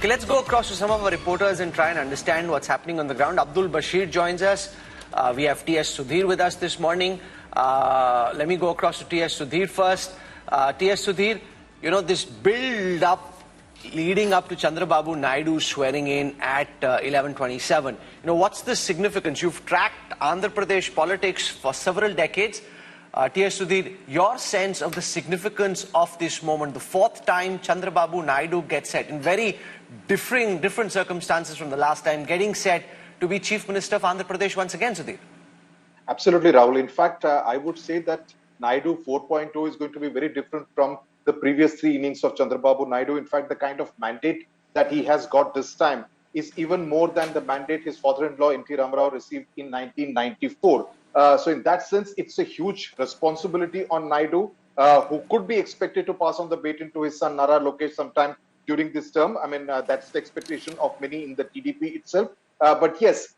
Okay, let's go across to some of our reporters and try and understand what's happening on the ground. Abdul Bashir joins us. We have T.S. Sudhir with us this morning. Let me go across to T.S. Sudhir first. T.S. Sudhir, you know, this build-up leading up to Chandrababu Naidu swearing in at 11:27. You know, what's the significance? You've tracked Andhra Pradesh politics for several decades. T.S. Sudhir, your sense of the significance of this moment, the fourth time Chandrababu Naidu gets set in very different circumstances from the last time, getting set to be Chief Minister of Andhra Pradesh once again, Sudhir. Absolutely, Rahul. In fact, I would say that Naidu 4.0 is going to be very different from the previous three innings of Chandrababu Naidu. In fact, the kind of mandate that he has got this time is even more than the mandate his father-in-law N Rama received in 1994. So in that sense, it's a huge responsibility on Naidu, who could be expected to pass on the baton to his son Nara, Lokesh sometime during this term. I mean, that's the expectation of many in the TDP itself. But yes,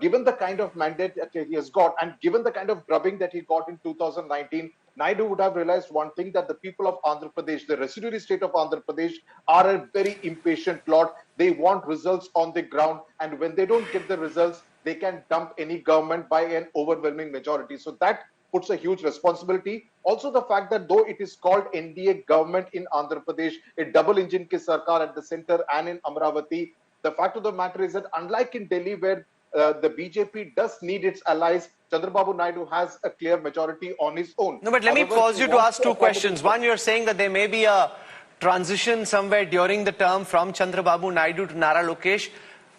given the kind of mandate that he has got and given the kind of drubbing that he got in 2019, Naidu would have realized one thing, that the people of Andhra Pradesh, the residuary state of Andhra Pradesh, are a very impatient lot. They want results on the ground, and when they don't get the results, they can dump any government by an overwhelming majority. So that puts a huge responsibility. Also, the fact that though it is called NDA government in Andhra Pradesh, a double engine ki sarkar at the center and in Amravati, the fact of the matter is that unlike in Delhi, where the BJP does need its allies, Chandrababu Naidu has a clear majority on his own. No, but let me pause you to ask two questions. One, you're saying that there may be a transition somewhere during the term from Chandrababu Naidu to Nara Lokesh,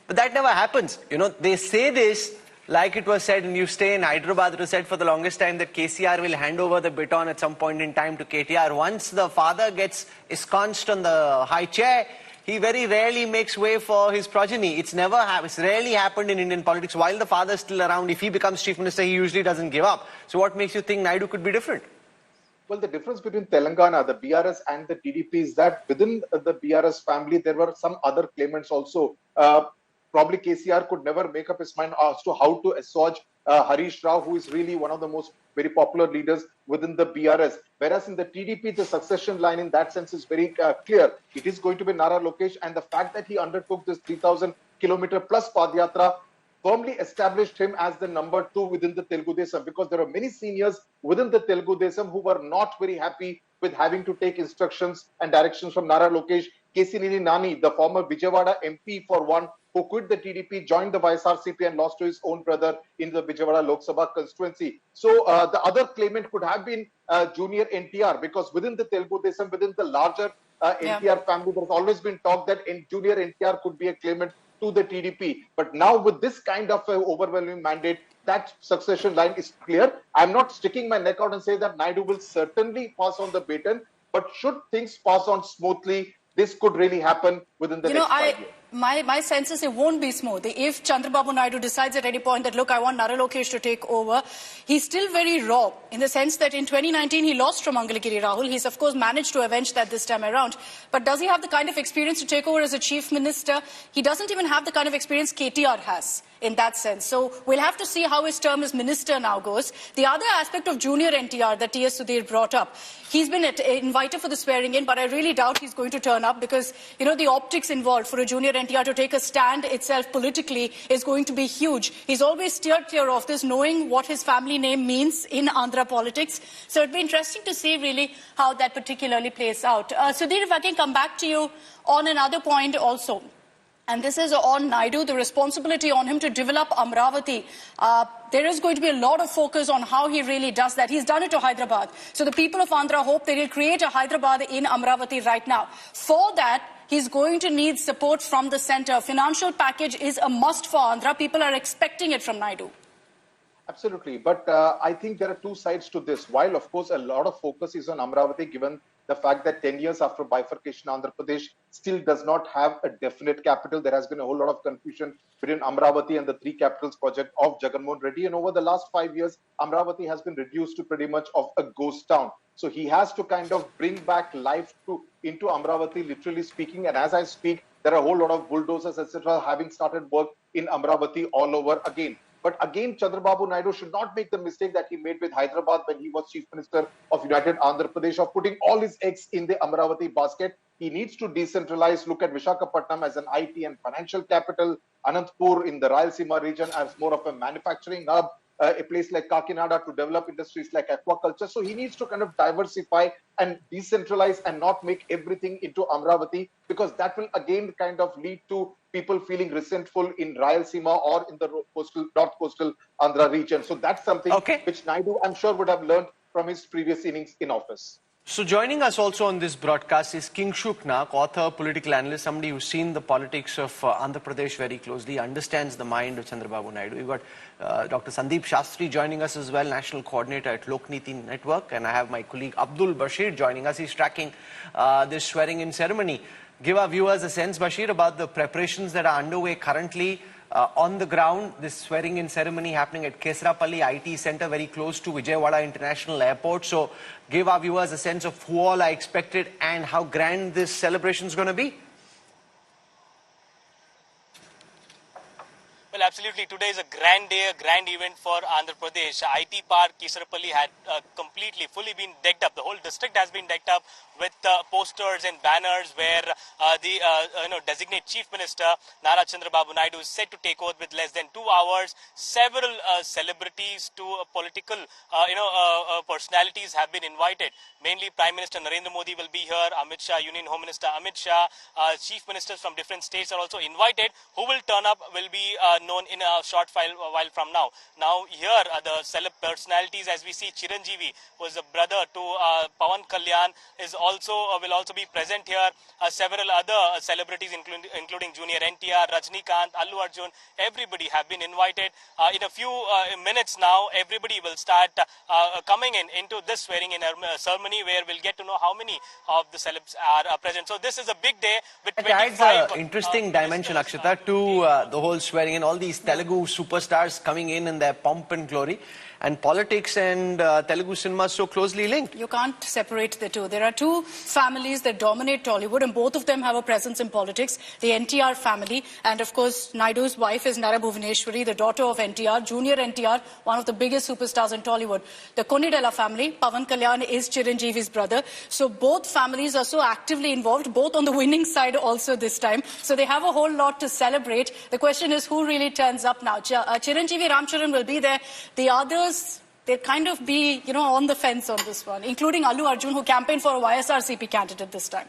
but that never happens. You know, they say this like it was said, and you stay in Hyderabad, it was said for the longest time that KCR will hand over the baton at some point in time to KTR. Once the father gets ensconced on the high chair, he very rarely makes way for his progeny. It's rarely happened in Indian politics. While the father is still around, if he becomes Chief Minister, he usually doesn't give up. So what makes you think Naidu could be different? Well, the difference between Telangana, the BRS and the TDP is that within the BRS family, there were some other claimants also. Probably KCR could never make up his mind as to how to assuage Harish Rao, who is really one of the most very popular leaders within the BRS. Whereas in the TDP, the succession line in that sense is very clear. It is going to be Nara Lokesh, and the fact that he undertook this 3,000-kilometer plus Padyatra firmly established him as the number 2 within the Telugu Desam, because there are many seniors within the Telugu Desam who were not very happy with having to take instructions and directions from Nara Lokesh. Kesineni Nani, the former Vijayawada MP for one, who quit the TDP, joined the YSRCP and lost to his own brother in the Vijayawada Lok Sabha constituency. So the other claimant could have been junior NTR, because within the Telugu Desam, within the larger NTR family, there's always been talk that junior NTR could be a claimant to the TDP. But now with this kind of overwhelming mandate, that succession line is clear. I'm not sticking my neck out and say that Naidu will certainly pass on the baton, but should things pass on smoothly, this could really happen within the next 5 years. My sense is it won't be smooth. If Chandrababu Naidu decides at any point that, look, I want Nara Lokesh to take over, he's still very raw in the sense that in 2019 he lost from Mangalagiri Rahul. He's, of course, managed to avenge that this time around. But does he have the kind of experience to take over as a chief minister? He doesn't even have the kind of experience KTR has in that sense. So we'll have to see how his term as minister now goes. The other aspect of junior NTR that T.S. Sudhir brought up, he's been invited for the swearing in, but I really doubt he's going to turn up because, you know, the optics involved for a junior NTR to take a stand itself politically is going to be huge. He's always steered clear of this, knowing what his family name means in Andhra politics. So it'd be interesting to see really how that particularly plays out. Sudhir, if I can come back to you on another point also. And this is on Naidu, the responsibility on him to develop Amravati. There is going to be a lot of focus on how he really does that. He's done it to Hyderabad. So the people of Andhra hope they will create a Hyderabad in Amravati right now. For that, he's going to need support from the centre. Financial package is a must for Andhra. People are expecting it from Naidu. Absolutely. But I think there are two sides to this. While, of course, a lot of focus is on Amravati, given the fact that 10 years after bifurcation, Andhra Pradesh still does not have a definite capital. There has been a whole lot of confusion between Amravati and the three capitals project of Jagannath Reddy. And over the last 5 years, Amravati has been reduced to pretty much of a ghost town. So he has to kind of bring back life into Amravati, literally speaking. And as I speak, there are a whole lot of bulldozers, etc., having started work in Amravati all over again. But again, Chandrababu Naidu should not make the mistake that he made with Hyderabad when he was Chief Minister of United Andhra Pradesh, of putting all his eggs in the Amravati basket. He needs to decentralize, look at Visakhapatnam as an IT and financial capital, Anantapur in the Rayalaseema region as more of a manufacturing hub, a place like Kakinada to develop industries like aquaculture. So he needs to kind of diversify and decentralize and not make everything into Amravati, because that will again kind of lead to people feeling resentful in Rayalaseema or in the north coastal Andhra region. So that's something which Naidu, I'm sure, would have learned from his previous innings in office. So joining us also on this broadcast is Kingshuk Nag, author, political analyst, somebody who's seen the politics of Andhra Pradesh very closely, understands the mind of Chandrababu Naidu. We've got Dr. Sandeep Shastri joining us as well, national coordinator at Lokniti Network, and I have my colleague Abdul Bashir joining us. He's tracking this swearing-in ceremony. Give our viewers a sense, Bashir, about the preparations that are underway currently on the ground. This swearing-in ceremony happening at Kesrapalli IT Center, very close to Vijayawada International Airport. So give our viewers a sense of who all are expected and how grand this celebration is going to be. Well, absolutely. Today is a grand day, a grand event for Andhra Pradesh. IT Park Kesrapalli had fully been decked up. The whole district has been decked up with posters and banners where the designate Chief Minister Nara Chandrababu Naidu is set to take oath with less than 2 hours. Several celebrities to political personalities have been invited. Mainly Prime Minister Narendra Modi will be here. Amit Shah, Union Home Minister Amit Shah, chief ministers from different states are also invited. Who will turn up will be known in a short while from now. Now here the celeb personalities, as we see, Chiranjeevi, who is a brother to Pawan Kalyan, will also be present here. Several other celebrities, including Junior NTR, Rajnikant, Allu Arjun, everybody have been invited. In a few minutes now, everybody will start coming into this swearing-in ceremony, where we'll get to know how many of the celebs are present. So this is a big day with 25. It adds an interesting dimension, Akshata, to the whole swearing-in. All these Telugu superstars coming in their pomp and glory. And politics and Telugu cinema so closely linked. You can't separate the two. There are two families that dominate Tollywood, and both of them have a presence in politics. The NTR family, and of course, Naidu's wife is Nara Bhuvaneshwari, the daughter of NTR, Junior NTR, one of the biggest superstars in Tollywood. The Konidela family, Pawan Kalyan is Chiranjeevi's brother. So both families are so actively involved, both on the winning side also this time. So they have a whole lot to celebrate. The question is who really turns up now. Chiranjeevi Ramcharan will be there. The others, they'll kind of be, on the fence on this one, including Allu Arjun, who campaigned for a YSRCP candidate this time.